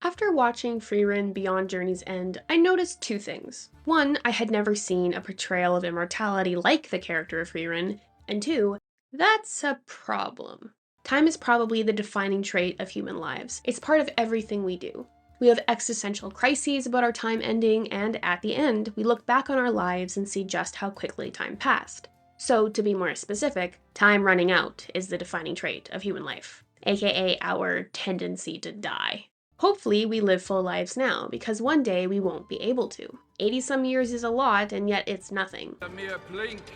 After watching Frieren Beyond Journey's End, I noticed two things. One, I had never seen a portrayal of immortality like the character of Frieren, and two, that's a problem. Time is probably the defining trait of human lives. It's part of everything we do. We have existential crises about our time ending, and at the end, we look back on our lives and see just how quickly time passed. So, to be more specific, time running out is the defining trait of human life, aka our tendency to die. Hopefully, we live full lives now, because one day we won't be able to. 80 some years is a lot, and yet it's nothing.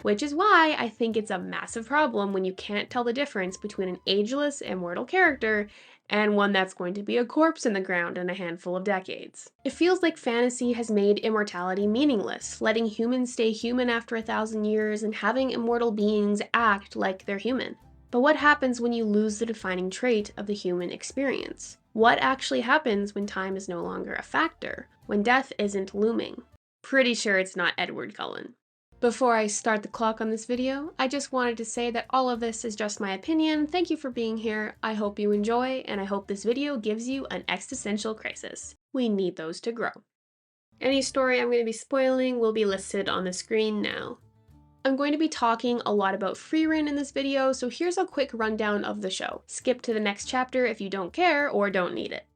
Which is why I think it's a massive problem when you can't tell the difference between an ageless, immortal character and one that's going to be a corpse in the ground in a handful of decades. It feels like fantasy has made immortality meaningless, letting humans stay human after 1,000 years and having immortal beings act like they're human. But what happens when you lose the defining trait of the human experience? What actually happens when time is no longer a factor, when death isn't looming? Pretty sure it's not Edward Cullen. Before I start the clock on this video, I just wanted to say that all of this is just my opinion. Thank you for being here. I hope you enjoy, and I hope this video gives you an existential crisis. We need those to grow. Any story I'm going to be spoiling will be listed on the screen now. I'm going to be talking a lot about Frieren in this video, so here's a quick rundown of the show. Skip to the next chapter if you don't care or don't need it.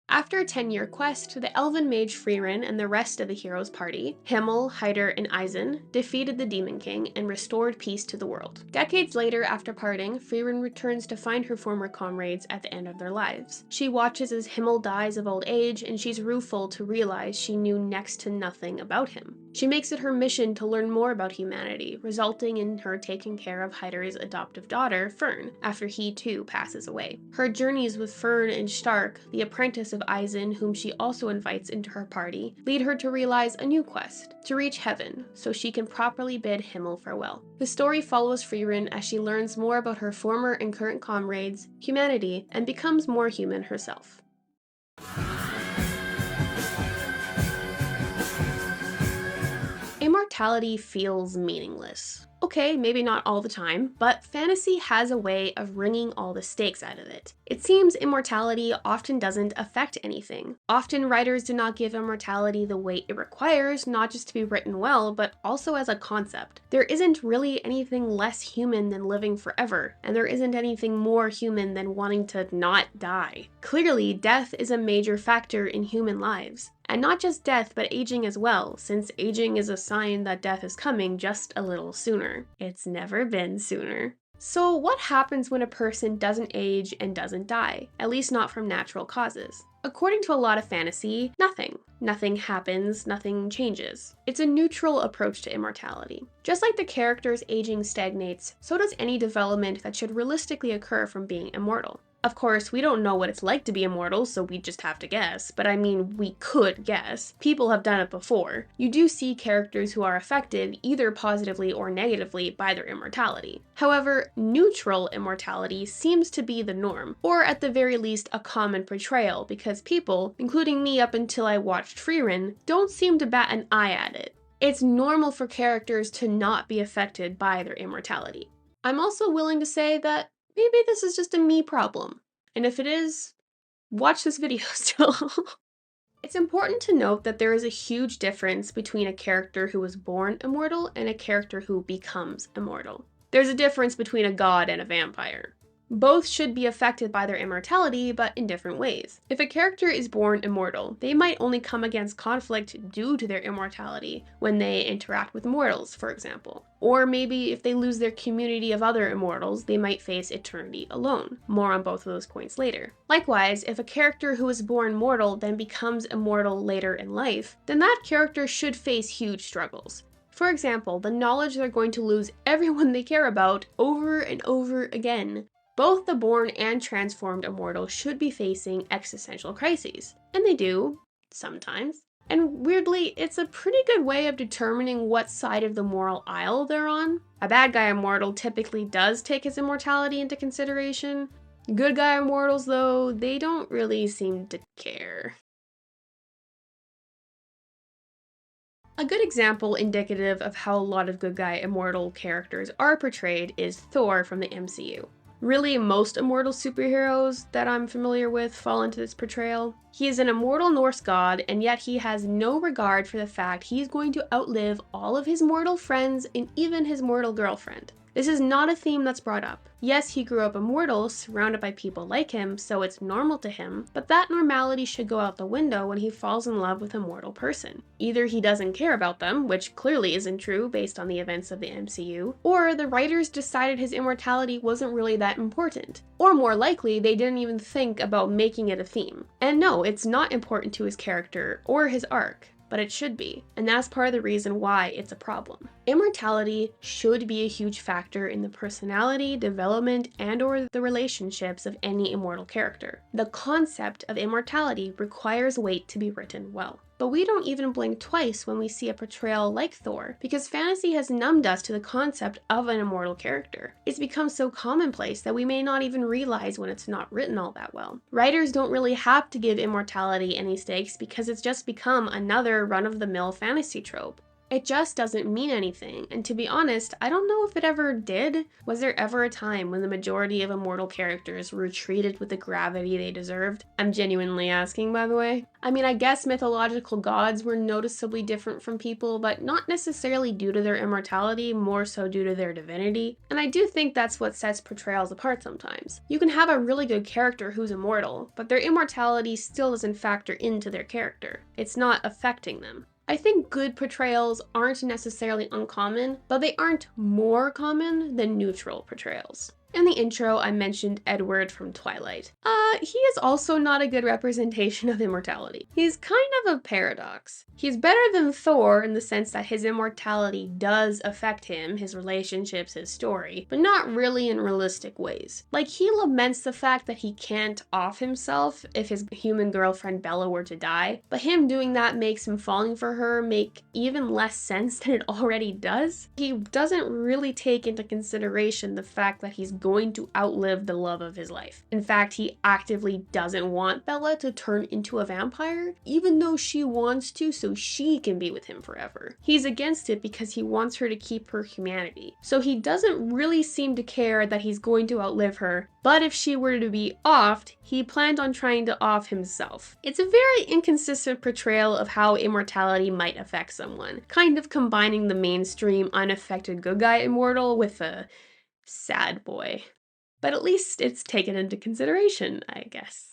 After a 10-year quest, the elven mage Frieren and the rest of the hero's party, Himmel, Hyder, and Eisen, defeated the Demon King and restored peace to the world. Decades later, after parting, Frieren returns to find her former comrades at the end of their lives. She watches as Himmel dies of old age, and she's rueful to realize she knew next to nothing about him. She makes it her mission to learn more about humanity, resulting in her taking care of Hyder's adoptive daughter, Fern, after he too passes away. Her journeys with Fern and Stark, the apprentice of Eisen, whom she also invites into her party, lead her to realize a new quest, to reach heaven, so she can properly bid Himmel farewell. The story follows Frieren as she learns more about her former and current comrades, humanity, and becomes more human herself. Immortality feels meaningless. Okay, maybe not all the time, but fantasy has a way of wringing all the stakes out of it. It seems immortality often doesn't affect anything. Often writers do not give immortality the weight it requires, not just to be written well, but also as a concept. There isn't really anything less human than living forever, and there isn't anything more human than wanting to not die. Clearly, death is a major factor in human lives. And not just death, but aging as well, since aging is a sign that death is coming just a little sooner. It's never been sooner. So what happens when a person doesn't age and doesn't die? At least not from natural causes. According to a lot of fantasy, nothing. Nothing happens, nothing changes. It's a neutral approach to immortality. Just like the character's aging stagnates, so does any development that should realistically occur from being immortal. Of course, we don't know what it's like to be immortal, so we just have to guess, but I mean, we could guess. People have done it before. You do see characters who are affected, either positively or negatively, by their immortality. However, neutral immortality seems to be the norm, or at the very least a common portrayal, because people, including me up until I watched Frieren, don't seem to bat an eye at it. It's normal for characters to not be affected by their immortality. I'm also willing to say that maybe this is just a me problem. And if it is, watch this video still. It's important to note that there is a huge difference between a character who was born immortal and a character who becomes immortal. There's a difference between a god and a vampire. Both should be affected by their immortality, but in different ways. If a character is born immortal, they might only come against conflict due to their immortality when they interact with mortals, for example. Or maybe if they lose their community of other immortals, they might face eternity alone. More on both of those points later. Likewise, if a character who is born mortal then becomes immortal later in life, then that character should face huge struggles. For example, the knowledge they're going to lose everyone they care about over and over again. Both the born and transformed immortal should be facing existential crises. And they do, sometimes. And weirdly, it's a pretty good way of determining what side of the moral aisle they're on. A bad guy immortal typically does take his immortality into consideration. Good guy immortals, though, they don't really seem to care. A good example indicative of how a lot of good guy immortal characters are portrayed is Thor from the MCU. Really, most immortal superheroes that I'm familiar with fall into this portrayal. He is an immortal Norse god, and yet he has no regard for the fact he's going to outlive all of his mortal friends and even his mortal girlfriend. This is not a theme that's brought up. Yes, he grew up immortal, surrounded by people like him, so it's normal to him, but that normality should go out the window when he falls in love with a mortal person. Either he doesn't care about them, which clearly isn't true based on the events of the MCU, or the writers decided his immortality wasn't really that important. Or more likely, they didn't even think about making it a theme. And no, it's not important to his character or his arc, but it should be, and that's part of the reason why it's a problem. Immortality should be a huge factor in the personality, development, and/or the relationships of any immortal character. The concept of immortality requires weight to be written well. But we don't even blink twice when we see a portrayal like Thor, because fantasy has numbed us to the concept of an immortal character. It's become so commonplace that we may not even realize when it's not written all that well. Writers don't really have to give immortality any stakes because it's just become another run-of-the-mill fantasy trope. It just doesn't mean anything, and to be honest, I don't know if it ever did. Was there ever a time when the majority of immortal characters were treated with the gravity they deserved? I'm genuinely asking, by the way. I mean, I guess mythological gods were noticeably different from people, but not necessarily due to their immortality, more so due to their divinity. And I do think that's what sets portrayals apart sometimes. You can have a really good character who's immortal, but their immortality still doesn't factor into their character. It's not affecting them. I think good portrayals aren't necessarily uncommon, but they aren't more common than neutral portrayals. In the intro, I mentioned Edward from Twilight. He is also not a good representation of immortality. He's kind of a paradox. He's better than Thor in the sense that his immortality does affect him, his relationships, his story, but not really in realistic ways. Like, he laments the fact that he can't off himself if his human girlfriend Bella were to die, but him doing that makes him falling for her make even less sense than it already does. He doesn't really take into consideration the fact that he's going to outlive the love of his life. In fact, he actively doesn't want Bella to turn into a vampire, even though she wants to so she can be with him forever. He's against it because he wants her to keep her humanity. So he doesn't really seem to care that he's going to outlive her, but if she were to be offed, he planned on trying to off himself. It's a very inconsistent portrayal of how immortality might affect someone, kind of combining the mainstream unaffected good guy immortal with a sad boy. But at least it's taken into consideration, I guess.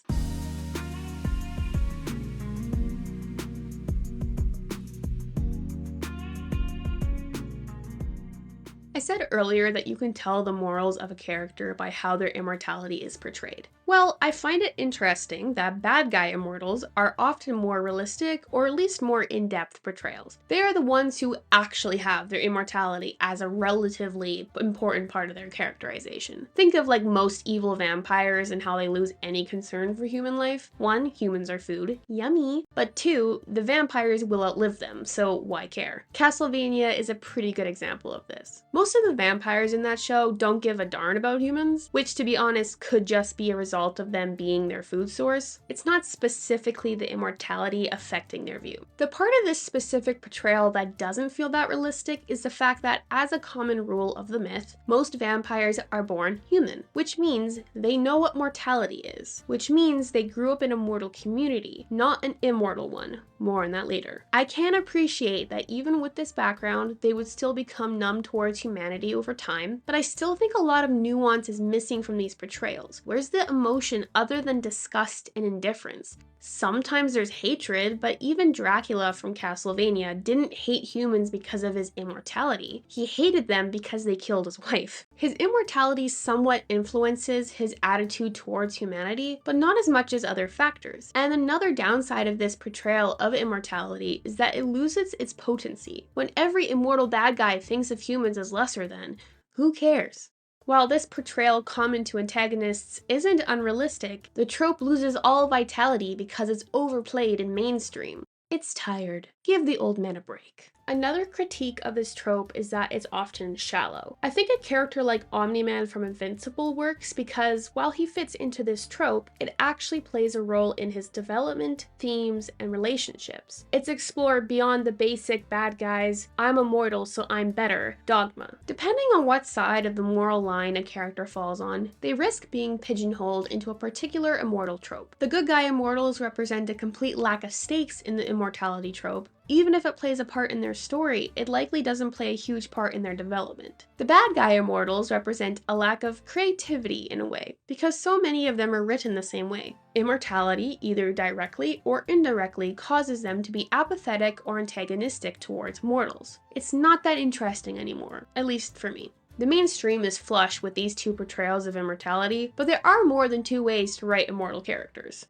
I said earlier that you can tell the morals of a character by how their immortality is portrayed. Well, I find it interesting that bad guy immortals are often more realistic, or at least more in-depth portrayals. They are the ones who actually have their immortality as a relatively important part of their characterization. Think of like most evil vampires and how they lose any concern for human life. 1, humans are food, yummy. But 2, the vampires will outlive them, so why care? Castlevania is a pretty good example of this. Most of the vampires in that show don't give a darn about humans, which to be honest could just be a result of them being their food source. It's not specifically the immortality affecting their view. The part of this specific portrayal that doesn't feel that realistic is the fact that, as a common rule of the myth, most vampires are born human, which means they know what mortality is, which means they grew up in a mortal community, not an immortal one. More on that later. I can appreciate that even with this background, they would still become numb towards humanity over time, but I still think a lot of nuance is missing from these portrayals. Where's the emotion other than disgust and indifference? Sometimes there's hatred, but even Dracula from Castlevania didn't hate humans because of his immortality. He hated them because they killed his wife. His immortality somewhat influences his attitude towards humanity, but not as much as other factors. And another downside of this portrayal of immortality is that it loses its potency. When every immortal bad guy thinks of humans as lesser than, who cares? While this portrayal common to antagonists isn't unrealistic, the trope loses all vitality because it's overplayed in mainstream. It's tired. Give the old man a break. Another critique of this trope is that it's often shallow. I think a character like Omni-Man from Invincible works because while he fits into this trope, it actually plays a role in his development, themes, and relationships. It's explored beyond the basic bad guys, I'm immortal so I'm better, dogma. Depending on what side of the moral line a character falls on, they risk being pigeonholed into a particular immortal trope. The good guy immortals represent a complete lack of stakes in the immortality trope. Even if it plays a part in their story, it likely doesn't play a huge part in their development. The bad guy immortals represent a lack of creativity in a way, because so many of them are written the same way. Immortality, either directly or indirectly, causes them to be apathetic or antagonistic towards mortals. It's not that interesting anymore, at least for me. The mainstream is flush with these two portrayals of immortality, but there are more than two ways to write immortal characters.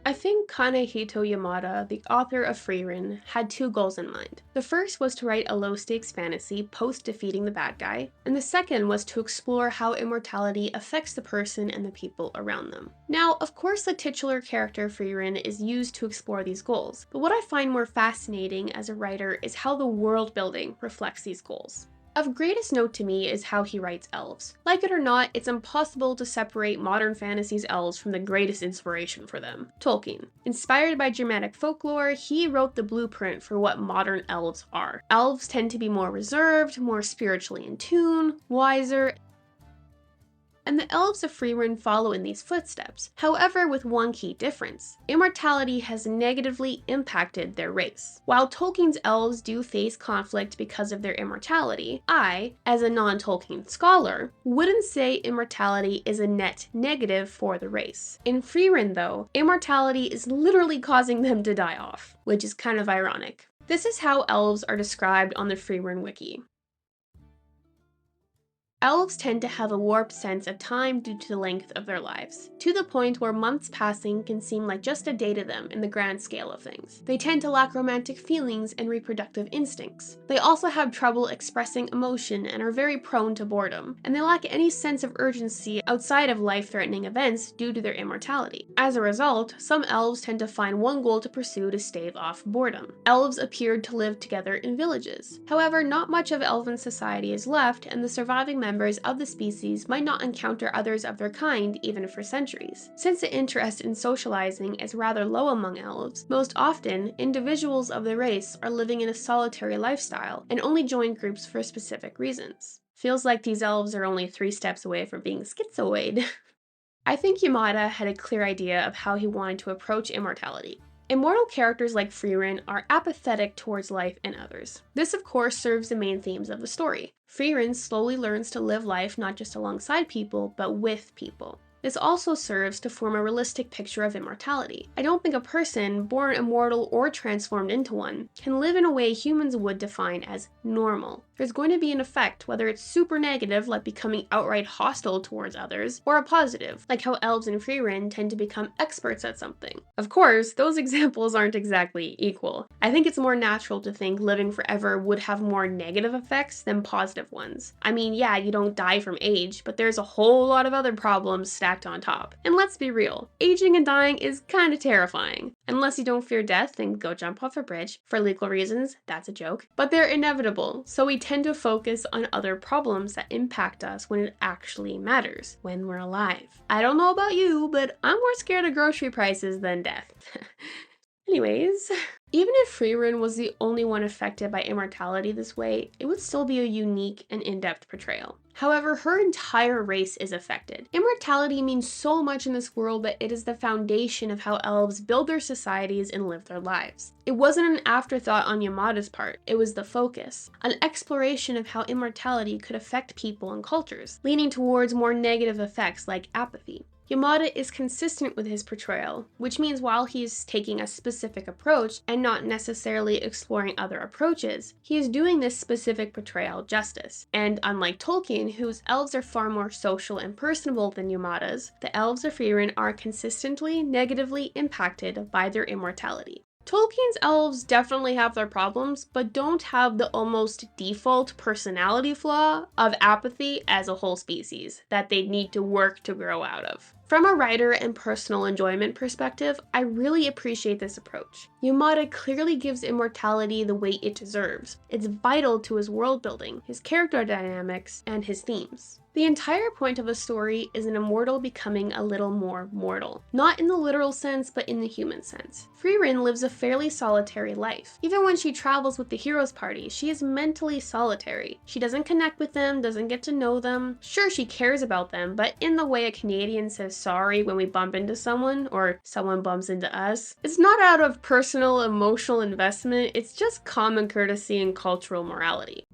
I think Kanehito Yamada, the author of Frieren, had two goals in mind. The first was to write a low-stakes fantasy post-defeating the bad guy, and the second was to explore how immortality affects the person and the people around them. Now, of course the titular character Frieren is used to explore these goals, but what I find more fascinating as a writer is how the world building reflects these goals. Of greatest note to me is how he writes elves. Like it or not, it's impossible to separate modern fantasy's elves from the greatest inspiration for them, Tolkien. Inspired by Germanic folklore, he wrote the blueprint for what modern elves are. Elves tend to be more reserved, more spiritually in tune, wiser, and the elves of Frieren follow in these footsteps, however with one key difference. Immortality has negatively impacted their race. While Tolkien's elves do face conflict because of their immortality, I, as a non-Tolkien scholar, wouldn't say immortality is a net negative for the race. In Frieren though, immortality is literally causing them to die off, which is kind of ironic. This is how elves are described on the Frieren wiki. Elves tend to have a warped sense of time due to the length of their lives, to the point where months passing can seem like just a day to them in the grand scale of things. They tend to lack romantic feelings and reproductive instincts. They also have trouble expressing emotion and are very prone to boredom, and they lack any sense of urgency outside of life-threatening events due to their immortality. As a result, some elves tend to find one goal to pursue to stave off boredom. Elves appeared to live together in villages. However, not much of elven society is left, and the surviving members of the species might not encounter others of their kind even for centuries. Since the interest in socializing is rather low among elves, most often, individuals of the race are living in a solitary lifestyle and only join groups for specific reasons. Feels like these elves are only 3 steps away from being schizoid. I think Yamada had a clear idea of how he wanted to approach immortality. Immortal characters like Frieren are apathetic towards life and others. This of course serves the main themes of the story. Frieren slowly learns to live life not just alongside people, but with people. This also serves to form a realistic picture of immortality. I don't think a person, born immortal or transformed into one, can live in a way humans would define as normal. There's going to be an effect, whether it's super negative, like becoming outright hostile towards others, or a positive, like how elves in Frieren tend to become experts at something. Of course, those examples aren't exactly equal. I think it's more natural to think living forever would have more negative effects than positive ones. I mean, yeah, you don't die from age, but there's a whole lot of other problems stacked on top. And let's be real, aging and dying is kind of terrifying. Unless you don't fear death, then go jump off a bridge. For legal reasons, that's a joke. But they're inevitable, so we tend to focus on other problems that impact us when it actually matters, when we're alive. I don't know about you, but I'm more scared of grocery prices than death. Anyways, even if Frieren was the only one affected by immortality this way, it would still be a unique and in-depth portrayal. However, her entire race is affected. Immortality means so much in this world that it is the foundation of how elves build their societies and live their lives. It wasn't an afterthought on Yamada's part, it was the focus. An exploration of how immortality could affect people and cultures, leaning towards more negative effects like apathy. Yamada is consistent with his portrayal, which means while he's taking a specific approach and not necessarily exploring other approaches, he is doing this specific portrayal justice. And unlike Tolkien, whose elves are far more social and personable than Yamada's, the elves of Frieren are consistently negatively impacted by their immortality. Tolkien's elves definitely have their problems, but don't have the almost default personality flaw of apathy as a whole species that they need to work to grow out of. From a writer and personal enjoyment perspective, I really appreciate this approach. Yamada clearly gives immortality the weight it deserves. It's vital to his world building, his character dynamics, and his themes. The entire point of a story is an immortal becoming a little more mortal. Not in the literal sense, but in the human sense. Frieren lives a fairly solitary life. Even when she travels with the heroes party, she is mentally solitary. She doesn't connect with them, doesn't get to know them. Sure, she cares about them, but in the way a Canadian says sorry when we bump into someone, or someone bumps into us. It's not out of personal, emotional investment, it's just common courtesy and cultural morality.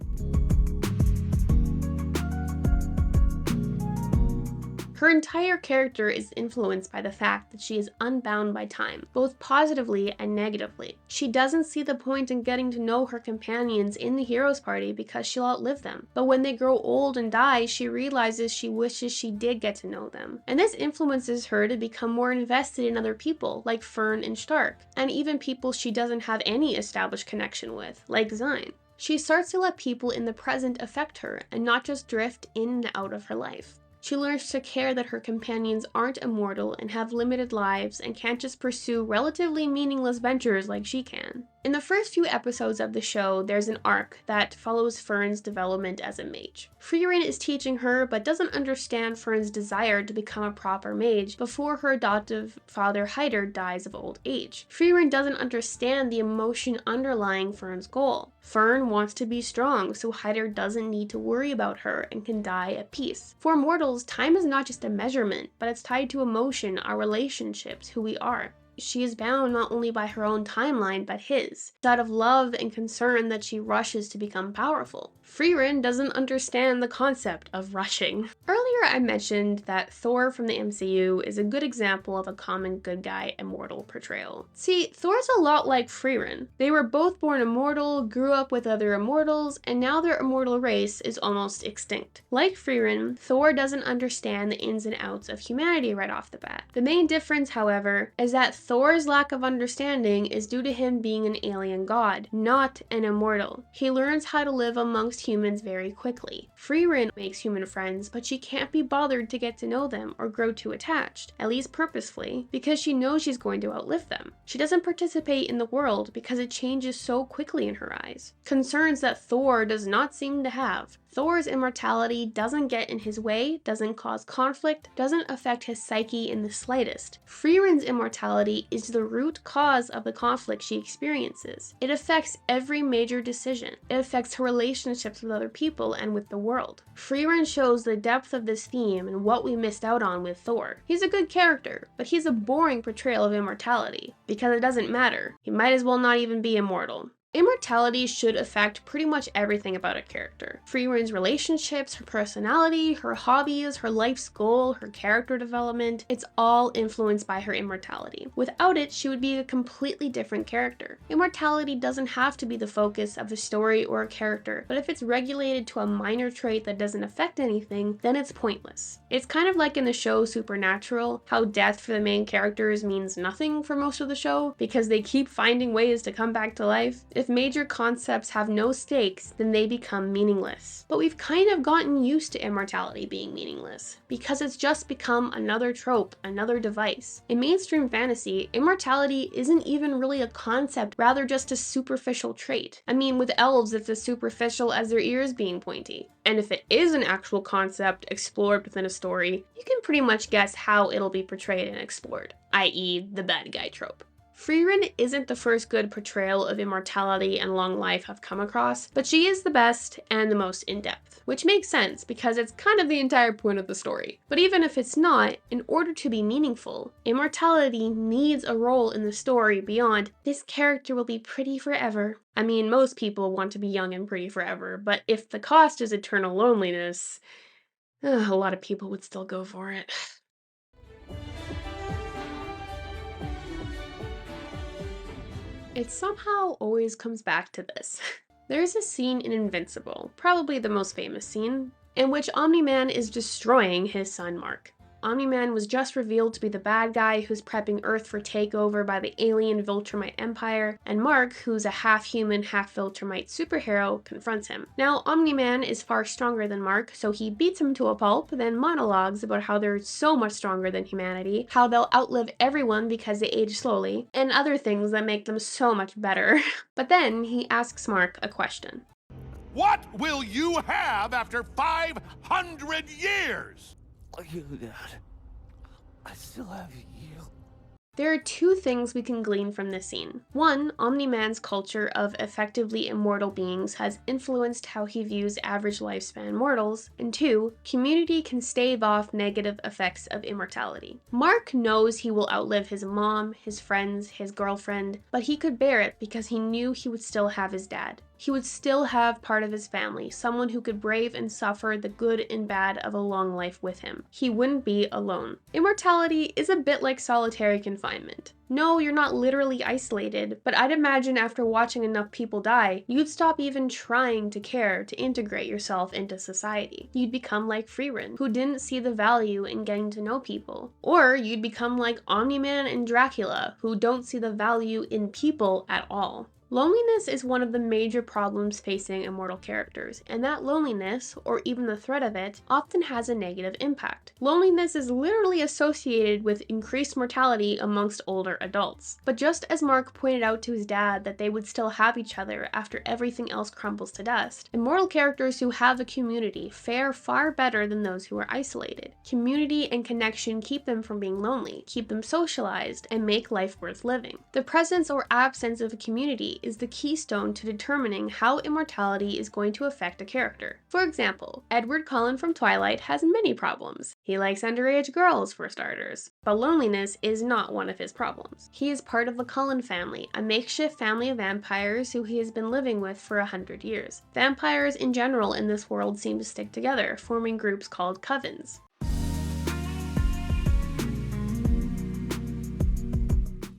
Her entire character is influenced by the fact that she is unbound by time, both positively and negatively. She doesn't see the point in getting to know her companions in the heroes party because she'll outlive them. But when they grow old and die, she realizes she wishes she did get to know them. And this influences her to become more invested in other people, like Fern and Stark, and even people she doesn't have any established connection with, like Zyne. She starts to let people in the present affect her, and not just drift in and out of her life. She learns to care that her companions aren't immortal and have limited lives and can't just pursue relatively meaningless ventures like she can. In the first few episodes of the show, there's an arc that follows Fern's development as a mage. Frieren is teaching her, but doesn't understand Fern's desire to become a proper mage before her adoptive father Hyder dies of old age. Frieren doesn't understand the emotion underlying Fern's goal. Fern wants to be strong, so Hyder doesn't need to worry about her and can die at peace. For mortals, time is not just a measurement, but it's tied to emotion, our relationships, who we are. She is bound not only by her own timeline, but his. It's out of love and concern that she rushes to become powerful. Frieren doesn't understand the concept of rushing. Earlier I mentioned that Thor from the MCU is a good example of a common good guy immortal portrayal. See, Thor's a lot like Frieren. They were both born immortal, grew up with other immortals, and now their immortal race is almost extinct. Like Frieren, Thor doesn't understand the ins and outs of humanity right off the bat. The main difference, however, is that Thor's lack of understanding is due to him being an alien god, not an immortal. He learns how to live amongst humans very quickly. Frieren makes human friends, but she can't be bothered to get to know them or grow too attached, at least purposefully, because she knows she's going to outlive them. She doesn't participate in the world because it changes so quickly in her eyes. Concerns that Thor does not seem to have. Thor's immortality doesn't get in his way, doesn't cause conflict, doesn't affect his psyche in the slightest. Frieren's immortality is the root cause of the conflict she experiences. It affects every major decision. It affects her relationships with other people and with the world. Frieren shows the depth of this theme and what we missed out on with Thor. He's a good character, but he's a boring portrayal of immortality, because it doesn't matter. He might as well not even be immortal. Immortality should affect pretty much everything about a character. Frieren's relationships, her personality, her hobbies, her life's goal, her character development, it's all influenced by her immortality. Without it, she would be a completely different character. Immortality doesn't have to be the focus of a story or a character, but if it's regulated to a minor trait that doesn't affect anything, then it's pointless. It's kind of like in the show Supernatural, how death for the main characters means nothing for most of the show, because they keep finding ways to come back to life. If major concepts have no stakes, then they become meaningless. But we've kind of gotten used to immortality being meaningless, because it's just become another trope, another device. In mainstream fantasy, immortality isn't even really a concept, rather just a superficial trait. I mean, with elves, it's as superficial as their ears being pointy. And if it is an actual concept explored within a story, you can pretty much guess how it'll be portrayed and explored, i.e. the bad guy trope. Frieren isn't the first good portrayal of immortality and long life I've come across, but she is the best and the most in-depth, which makes sense because it's kind of the entire point of the story. But even if it's not, in order to be meaningful, immortality needs a role in the story beyond, this character will be pretty forever. I mean, most people want to be young and pretty forever, but if the cost is eternal loneliness, a lot of people would still go for it. It somehow always comes back to this. There's a scene in Invincible, probably the most famous scene, in which Omni-Man is destroying his son Mark. Omni-Man was just revealed to be the bad guy who's prepping Earth for takeover by the alien Viltrumite Empire, and Mark, who's a half-human, half-Viltrumite superhero, confronts him. Now, Omni-Man is far stronger than Mark, so he beats him to a pulp, then monologues about how they're so much stronger than humanity, how they'll outlive everyone because they age slowly, and other things that make them so much better. But then he asks Mark a question. What will you have after 500 years? You, Dad. I still have you. There are two things we can glean from this scene. One, Omni-Man's culture of effectively immortal beings has influenced how he views average lifespan mortals, and two, community can stave off negative effects of immortality. Mark knows he will outlive his mom, his friends, his girlfriend, but he could bear it because he knew he would still have his dad. He would still have part of his family, someone who could brave and suffer the good and bad of a long life with him. He wouldn't be alone. Immortality is a bit like solitary confinement. No, you're not literally isolated, but I'd imagine after watching enough people die, you'd stop even trying to care to integrate yourself into society. You'd become like Frieren, who didn't see the value in getting to know people. Or you'd become like Omni-Man and Dracula, who don't see the value in people at all. Loneliness is one of the major problems facing immortal characters, and that loneliness, or even the threat of it, often has a negative impact. Loneliness is literally associated with increased mortality amongst older adults. But just as Mark pointed out to his dad that they would still have each other after everything else crumbles to dust, immortal characters who have a community fare far better than those who are isolated. Community and connection keep them from being lonely, keep them socialized, and make life worth living. The presence or absence of a community is the keystone to determining how immortality is going to affect a character. For example, Edward Cullen from Twilight has many problems. He likes underage girls, for starters. But loneliness is not one of his problems. He is part of the Cullen family, a makeshift family of vampires who he has been living with for 100 years. Vampires in general in this world seem to stick together, forming groups called covens.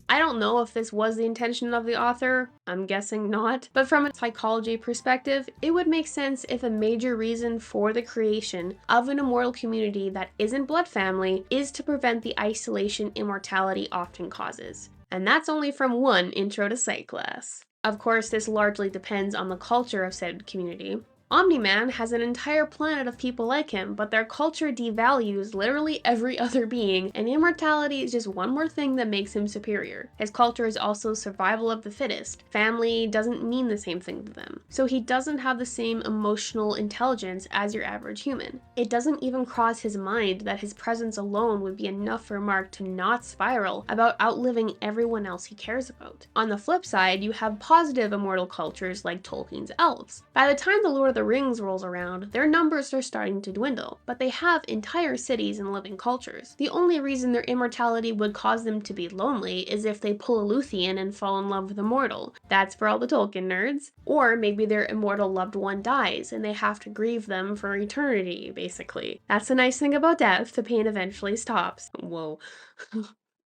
I don't know if this was the intention of the author, I'm guessing not, but from a psychology perspective, it would make sense if a major reason for the creation of an immortal community that isn't blood family is to prevent the isolation immortality often causes. And that's only from one Intro to Psych class. Of course, this largely depends on the culture of said community. Omni-Man has an entire planet of people like him, but their culture devalues literally every other being, and immortality is just one more thing that makes him superior. His culture is also survival of the fittest. Family doesn't mean the same thing to them, so he doesn't have the same emotional intelligence as your average human. It doesn't even cross his mind that his presence alone would be enough for Mark to not spiral about outliving everyone else he cares about. On the flip side, you have positive immortal cultures like Tolkien's elves. By the time the Lord of the Rings rolls around, their numbers are starting to dwindle, but they have entire cities and living cultures. The only reason their immortality would cause them to be lonely is if they pull a Luthien and fall in love with a mortal. That's for all the Tolkien nerds. Or maybe their immortal loved one dies and they have to grieve them for eternity, basically. That's the nice thing about death, the pain eventually stops. Whoa.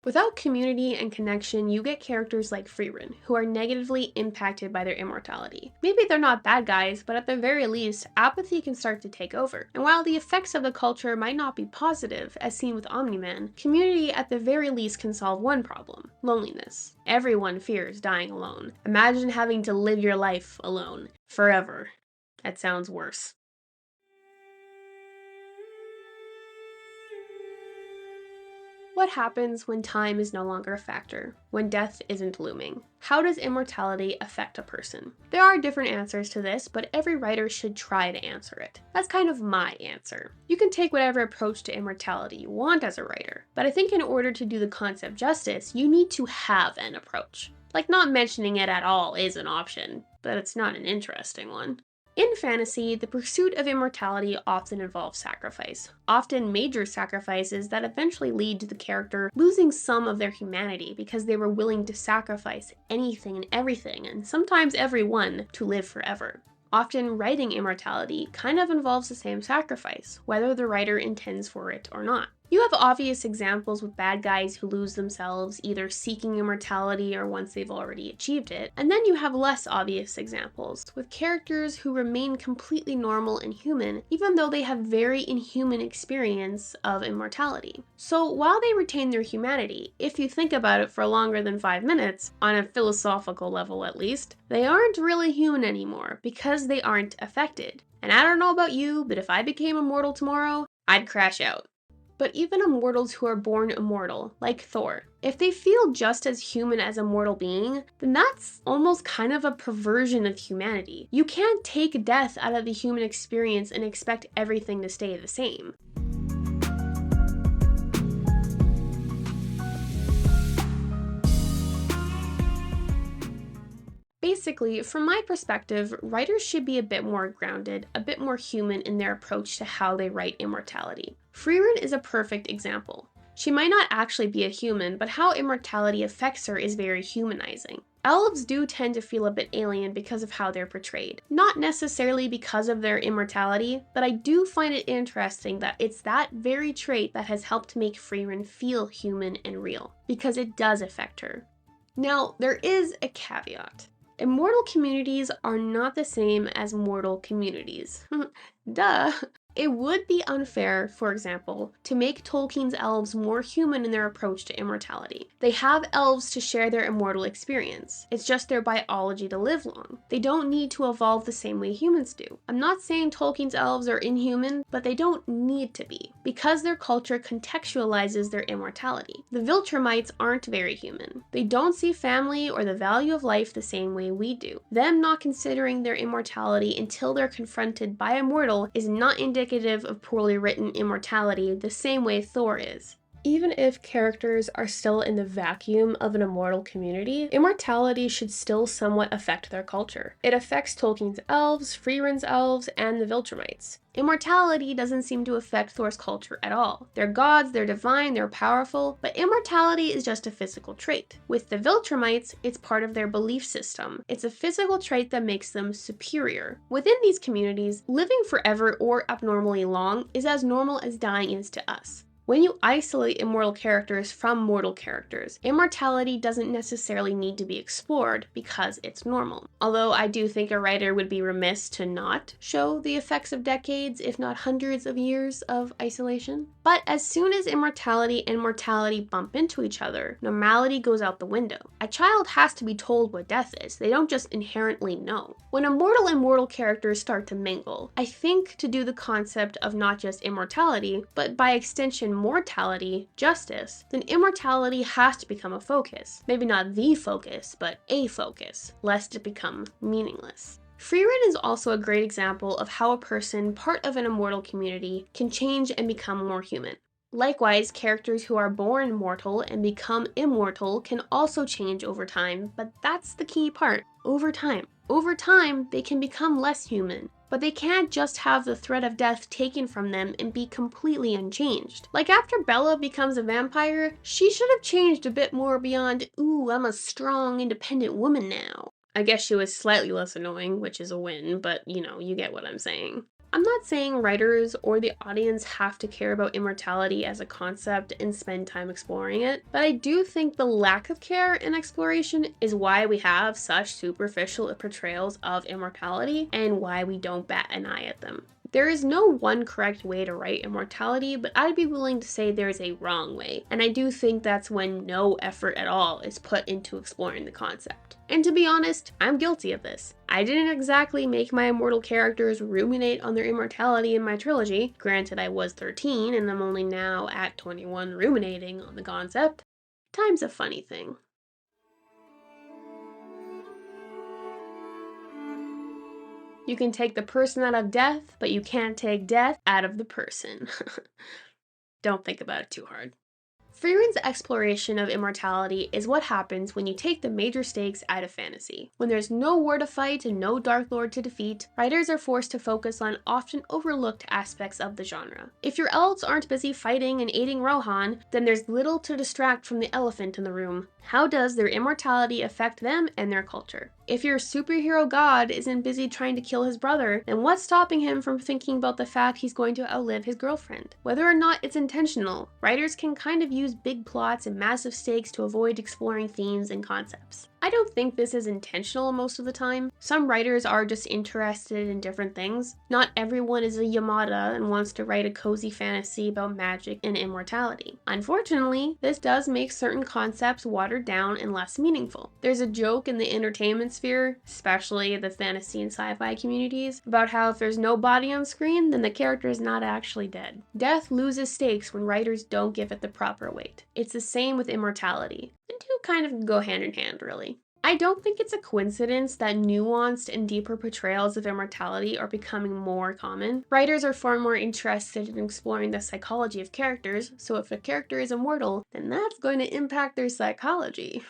Without community and connection, you get characters like Frieren, who are negatively impacted by their immortality. Maybe they're not bad guys, but at the very least, apathy can start to take over. And while the effects of the culture might not be positive, as seen with Omni-Man, community at the very least can solve one problem: loneliness. Everyone fears dying alone. Imagine having to live your life alone. Forever. That sounds worse. What happens when time is no longer a factor, when death isn't looming? How does immortality affect a person? There are different answers to this, but every writer should try to answer it. That's kind of my answer. You can take whatever approach to immortality you want as a writer, but I think in order to do the concept justice, you need to have an approach. Like, not mentioning it at all is an option, but it's not an interesting one. In fantasy, the pursuit of immortality often involves sacrifice, often major sacrifices that eventually lead to the character losing some of their humanity because they were willing to sacrifice anything and everything, and sometimes everyone, to live forever. Often, writing immortality kind of involves the same sacrifice, whether the writer intends for it or not. You have obvious examples with bad guys who lose themselves, either seeking immortality or once they've already achieved it, and then you have less obvious examples, with characters who remain completely normal and human, even though they have very inhuman experience of immortality. So while they retain their humanity, if you think about it for longer than 5 minutes, on a philosophical level at least, they aren't really human anymore, because they aren't affected. And I don't know about you, but if I became immortal tomorrow, I'd crash out. But even immortals who are born immortal, like Thor, if they feel just as human as a mortal being, then that's almost kind of a perversion of humanity. You can't take death out of the human experience and expect everything to stay the same. Basically, from my perspective, writers should be a bit more grounded, a bit more human in their approach to how they write immortality. Frieren is a perfect example. She might not actually be a human, but how immortality affects her is very humanizing. Elves do tend to feel a bit alien because of how they're portrayed. Not necessarily because of their immortality, but I do find it interesting that it's that very trait that has helped make Frieren feel human and real, because it does affect her. Now, there is a caveat. Immortal communities are not the same as mortal communities. Duh! It would be unfair, for example, to make Tolkien's elves more human in their approach to immortality. They have elves to share their immortal experience. It's just their biology to live long. They don't need to evolve the same way humans do. I'm not saying Tolkien's elves are inhuman, but they don't need to be, because their culture contextualizes their immortality. The Viltrumites aren't very human. They don't see family or the value of life the same way we do. Them not considering their immortality until they're confronted by a mortal is not indicative of poorly written immortality the same way Thor is. Even if characters are still in the vacuum of an immortal community, immortality should still somewhat affect their culture. It affects Tolkien's elves, Frieren's elves, and the Viltrumites. Immortality doesn't seem to affect Thor's culture at all. They're gods, they're divine, they're powerful, but immortality is just a physical trait. With the Viltrumites, it's part of their belief system. It's a physical trait that makes them superior. Within these communities, living forever or abnormally long is as normal as dying is to us. When you isolate immortal characters from mortal characters, immortality doesn't necessarily need to be explored because it's normal. Although I do think a writer would be remiss to not show the effects of decades, if not hundreds of years of isolation. But as soon as immortality and mortality bump into each other, normality goes out the window. A child has to be told what death is. They don't just inherently know. When immortal and mortal characters start to mingle, I think to do the concept of not just immortality, but by extension mortality, justice, then immortality has to become a focus. Maybe not the focus, but a focus, lest it become meaningless. Frieren is also a great example of how a person, part of an immortal community, can change and become more human. Likewise, characters who are born mortal and become immortal can also change over time, but that's the key part, over time. Over time, they can become less human, but they can't just have the threat of death taken from them and be completely unchanged. Like after Bella becomes a vampire, she should have changed a bit more beyond, ooh, I'm a strong, independent woman now. I guess she was slightly less annoying, which is a win, but you get what I'm saying. I'm not saying writers or the audience have to care about immortality as a concept and spend time exploring it, but I do think the lack of care and exploration is why we have such superficial portrayals of immortality and why we don't bat an eye at them. There is no one correct way to write immortality, but I'd be willing to say there's a wrong way, and I do think that's when no effort at all is put into exploring the concept. And to be honest, I'm guilty of this. I didn't exactly make my immortal characters ruminate on their immortality in my trilogy. Granted, I was 13 and I'm only now at 21 ruminating on the concept. Time's a funny thing. You can take the person out of death, but you can't take death out of the person. Don't think about it too hard. Frieren's exploration of immortality is what happens when you take the major stakes out of fantasy. When there's no war to fight and no Dark Lord to defeat, writers are forced to focus on often overlooked aspects of the genre. If your elves aren't busy fighting and aiding Rohan, then there's little to distract from the elephant in the room. How does their immortality affect them and their culture? If your superhero god isn't busy trying to kill his brother, then what's stopping him from thinking about the fact he's going to outlive his girlfriend? Whether or not it's intentional, writers can kind of use big plots and massive stakes to avoid exploring themes and concepts. I don't think this is intentional most of the time. Some writers are just interested in different things. Not everyone is a Yamada and wants to write a cozy fantasy about magic and immortality. Unfortunately, this does make certain concepts watered down and less meaningful. There's a joke in the entertainment sphere, especially the fantasy and sci-fi communities, about how if there's no body on screen, then the character is not actually dead. Death loses stakes when writers don't give it the proper weight. It's the same with immortality. The two kind of go hand in hand, really. I don't think it's a coincidence that nuanced and deeper portrayals of immortality are becoming more common. Writers are far more interested in exploring the psychology of characters, so if a character is immortal, then that's going to impact their psychology.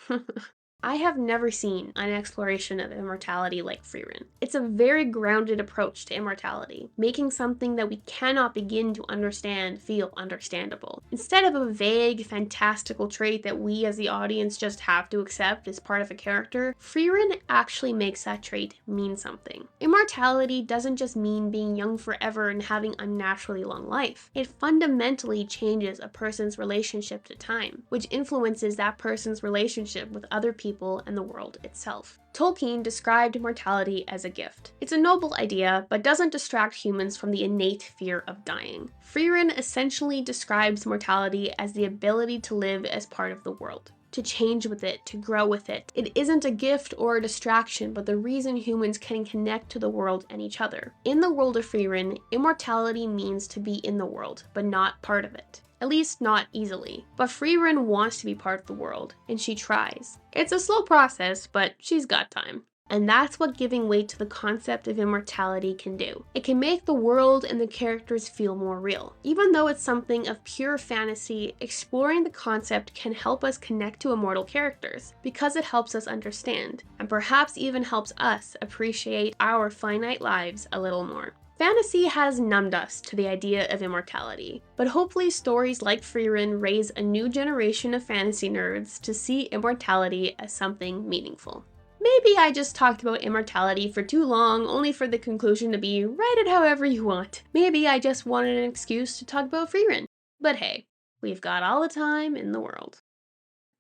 I have never seen an exploration of immortality like Frieren. It's a very grounded approach to immortality, making something that we cannot begin to understand feel understandable. Instead of a vague, fantastical trait that we as the audience just have to accept as part of a character, Frieren actually makes that trait mean something. Immortality doesn't just mean being young forever and having unnaturally long life. It fundamentally changes a person's relationship to time, which influences that person's relationship with other people and the world itself. Tolkien described immortality as a gift. It's a noble idea, but doesn't distract humans from the innate fear of dying. Frieren essentially describes mortality as the ability to live as part of the world, to change with it, to grow with it. It isn't a gift or a distraction, but the reason humans can connect to the world and each other. In the world of Frieren, immortality means to be in the world, but not part of it. At least not easily. But Frieren wants to be part of the world, and she tries. It's a slow process, but she's got time. And that's what giving weight to the concept of immortality can do. It can make the world and the characters feel more real. Even though it's something of pure fantasy, exploring the concept can help us connect to immortal characters, because it helps us understand, and perhaps even helps us appreciate our finite lives a little more. Fantasy has numbed us to the idea of immortality, but hopefully stories like Frieren raise a new generation of fantasy nerds to see immortality as something meaningful. Maybe I just talked about immortality for too long, only for the conclusion to be write it however you want. Maybe I just wanted an excuse to talk about Frieren. But hey, we've got all the time in the world.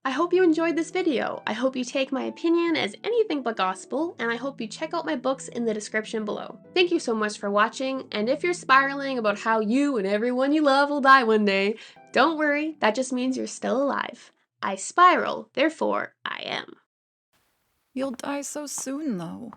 I hope you enjoyed this video. I hope you take my opinion as anything but gospel, and I hope you check out my books in the description below. Thank you so much for watching, and if you're spiraling about how you and everyone you love will die one day, don't worry, that just means you're still alive. I spiral, therefore I am. You'll die so soon, though.